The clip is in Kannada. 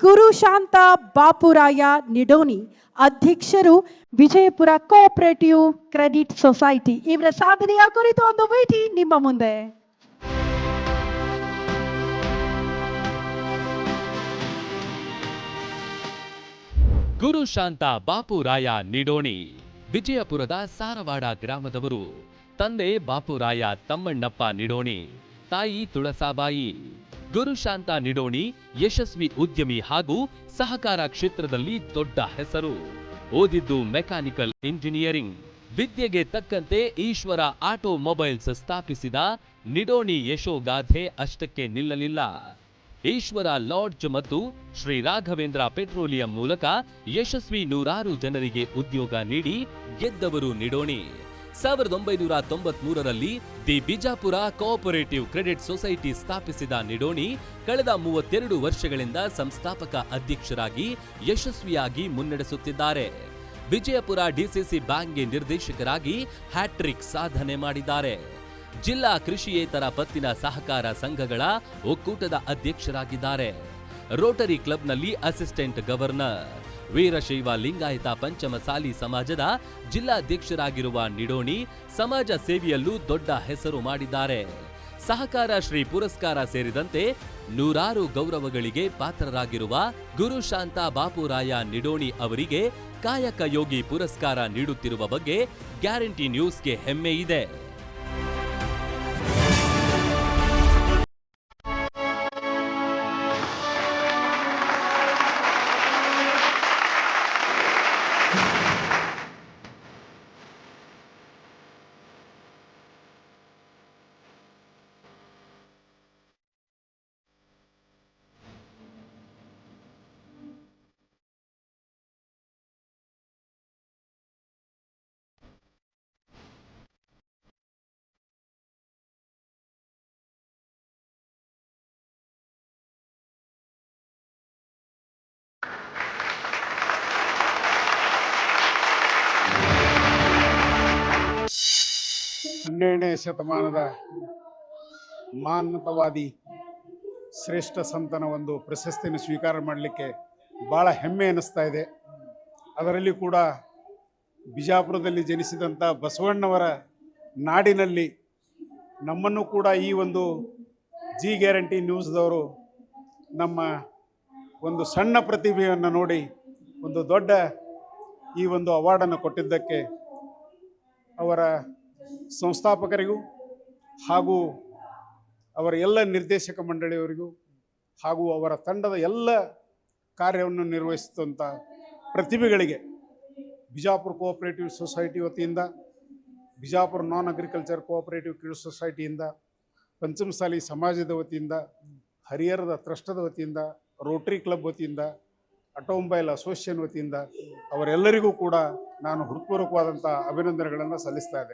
ಗುರು ಶಾಂತ ಬಾಪುರಾಯ ನಿಡೋನಿ ಅಧ್ಯಕ್ಷರು, ವಿಜಯಪುರ ಕೋಆಪರೇಟಿವ್ ಕ್ರೆಡಿಟ್ ಸೊಸೈಟಿ ಇವರ ಸಾಧನೆಯ ಕುರಿತು ಒಂದು ಭೇಟಿ ನಿಮ್ಮ ಮುಂದೆ. ಗುರು ಶಾಂತ ಬಾಪುರಾಯ ನಿಡೋಣಿ ವಿಜಯಪುರದ ಸಾರವಾಡ ಗ್ರಾಮದವರು. ತಂದೆ ಬಾಪುರಾಯ ತಮ್ಮಣ್ಣಪ್ಪ ನಿಡೋಣಿ, ತಾಯಿ ತುಳಸಾಬಾಯಿ. ಗುರುಶಾಂತ ನಿಡೋಣಿ ಯಶಸ್ವಿ ಉದ್ಯಮಿ ಹಾಗೂ ಸಹಕಾರ ಕ್ಷೇತ್ರದಲ್ಲಿ ದೊಡ್ಡ ಹೆಸರು. ಓದಿದ್ದು ಮೆಕ್ಯಾನಿಕಲ್ ಇಂಜಿನಿಯರಿಂಗ್. ವಿದ್ಯೆಗೆ ತಕ್ಕಂತೆ ಈಶ್ವರ ಆಟೋಮೊಬೈಲ್ಸ್ ಸ್ಥಾಪಿಸಿದ ನಿಡೋಣಿ ಯಶೋಗಾಥೆ ಅಷ್ಟಕ್ಕೆ ನಿಲ್ಲಲಿಲ್ಲ. ಈಶ್ವರ ಲಾಡ್ಜ್ ಮತ್ತು ಶ್ರೀ ರಾಘವೇಂದ್ರ ಪೆಟ್ರೋಲಿಯಂ ಮೂಲಕ ಯಶಸ್ವಿ ನೂರಾರು ಜನರಿಗೆ ಉದ್ಯೋಗ ನೀಡಿ ಗೆದ್ದವರು ನಿಡೋಣಿ. 1993ರಲ್ಲಿ the Bijapur cooperative credit society ಸ್ಥಾಪಿಸಿದ ನಿಡೋಣಿ ಕಳೆದ 32 ವರ್ಷಗಳಿಂದ ಸಂಸ್ಥಾಪಕ ಅಧ್ಯಕ್ಷರಾಗಿ ಯಶಸ್ವಿಯಾಗಿ ಮುನ್ನಡೆಸುತ್ತಿದ್ದಾರೆ. ವಿಜಯಪುರ ಡಿಸಿಸಿ ಬ್ಯಾಂಕ್ಗೆ ನಿರ್ದೇಶಕರಾಗಿ ಹ್ಯಾಟ್ರಿಕ್ ಸಾಧನೆ ಮಾಡಿದ್ದಾರೆ. ಜಿಲ್ಲಾ ಕೃಷಿಯೇತರ ಪತ್ತಿನ ಸಹಕಾರ ಸಂಘಗಳ ಒಕ್ಕೂಟದ ಅಧ್ಯಕ್ಷರಾಗಿದ್ದಾರೆ. ರೋಟರಿ ಕ್ಲಬ್ನಲ್ಲಿ ಅಸಿಸ್ಟೆಂಟ್ ಗವರ್ನರ್. ವೀರಶೈವ ಲಿಂಗಾಯತ ಪಂಚಮಸಾಲಿ ಸಮಾಜದ ಜಿಲ್ಲಾಧ್ಯಕ್ಷರಾಗಿರುವ ನಿಡೋಣಿ ಸಮಾಜ ಸೇವೆಯಲ್ಲೂ ದೊಡ್ಡ ಹೆಸರು ಮಾಡಿದ್ದಾರೆ. ಸಹಕಾರ ಶ್ರೀ ಪುರಸ್ಕಾರ ಸೇರಿದಂತೆ ನೂರಾರು ಗೌರವಗಳಿಗೆ ಪಾತ್ರರಾಗಿರುವ ಗುರುಶಾಂತ ಬಾಪುರಾಯ ನಿಡೋಣಿ ಅವರಿಗೆ ಕಾಯಕ ಯೋಗಿ ಪುರಸ್ಕಾರ ನೀಡುತ್ತಿರುವ ಬಗ್ಗೆ ಗ್ಯಾರಂಟಿ ನ್ಯೂಸ್ಗೆ ಹೆಮ್ಮೆ ಇದೆ. ಹನ್ನೆರಡನೇ ಶತಮಾನದ ಮಾನವತಾವಾದಿ ಶ್ರೇಷ್ಠ ಸಂತನ ಒಂದು ಪ್ರಶಸ್ತಿಯನ್ನು ಸ್ವೀಕಾರ ಮಾಡಲಿಕ್ಕೆ ಭಾಳ ಹೆಮ್ಮೆ ಅನ್ನಿಸ್ತಾ ಇದೆ. ಅದರಲ್ಲಿ ಕೂಡ ಬಿಜಾಪುರದಲ್ಲಿ ಜನಿಸಿದಂಥ ಬಸವಣ್ಣವರ ನಾಡಿನಲ್ಲಿ ನಮ್ಮನ್ನು ಕೂಡ ಈ ಒಂದು ಜಿ ಗ್ಯಾರಂಟಿ ನ್ಯೂಸ್ದವರು ನಮ್ಮ ಒಂದು ಸಣ್ಣ ಪ್ರತಿಭೆಯನ್ನು ನೋಡಿ ಒಂದು ದೊಡ್ಡ ಈ ಒಂದು ಅವಾರ್ಡನ್ನು ಕೊಟ್ಟಿದ್ದಕ್ಕೆ ಅವರ ಸಂಸ್ಥಾಪಕರಿಗೂ ಹಾಗೂ ಅವರ ಎಲ್ಲ ನಿರ್ದೇಶಕ ಮಂಡಳಿಯವರಿಗೂ ಹಾಗೂ ಅವರ ತಂಡದ ಎಲ್ಲ ಕಾರ್ಯವನ್ನು ನಿರ್ವಹಿಸಿದಂಥ ಪ್ರತಿಭೆಗಳಿಗೆ ಬಿಜಾಪುರ ಕೋಆಪರೇಟಿವ್ ಸೊಸೈಟಿ ವತಿಯಿಂದ, Bijapur non agriculture cooperative credit ಸೊಸೈಟಿಯಿಂದ, ಪಂಚಮಸಾಲಿ ಸಮಾಜದ ವತಿಯಿಂದ, ಹರಿಹರದ ಟ್ರಸ್ಟದ ವತಿಯಿಂದ, ರೋಟರಿ ಕ್ಲಬ್ ವತಿಯಿಂದ, ಆಟೋಮೊಬೈಲ್ ಅಸೋಸಿಯೇಷನ್ ವತಿಯಿಂದ ಅವರೆಲ್ಲರಿಗೂ ಕೂಡ ನಾನು ಹೃತ್ಪೂರ್ವಕವಾದಂಥ ಅಭಿನಂದನೆಗಳನ್ನು ಸಲ್ಲಿಸ್ತಾ ಇದ್ದೇನೆ.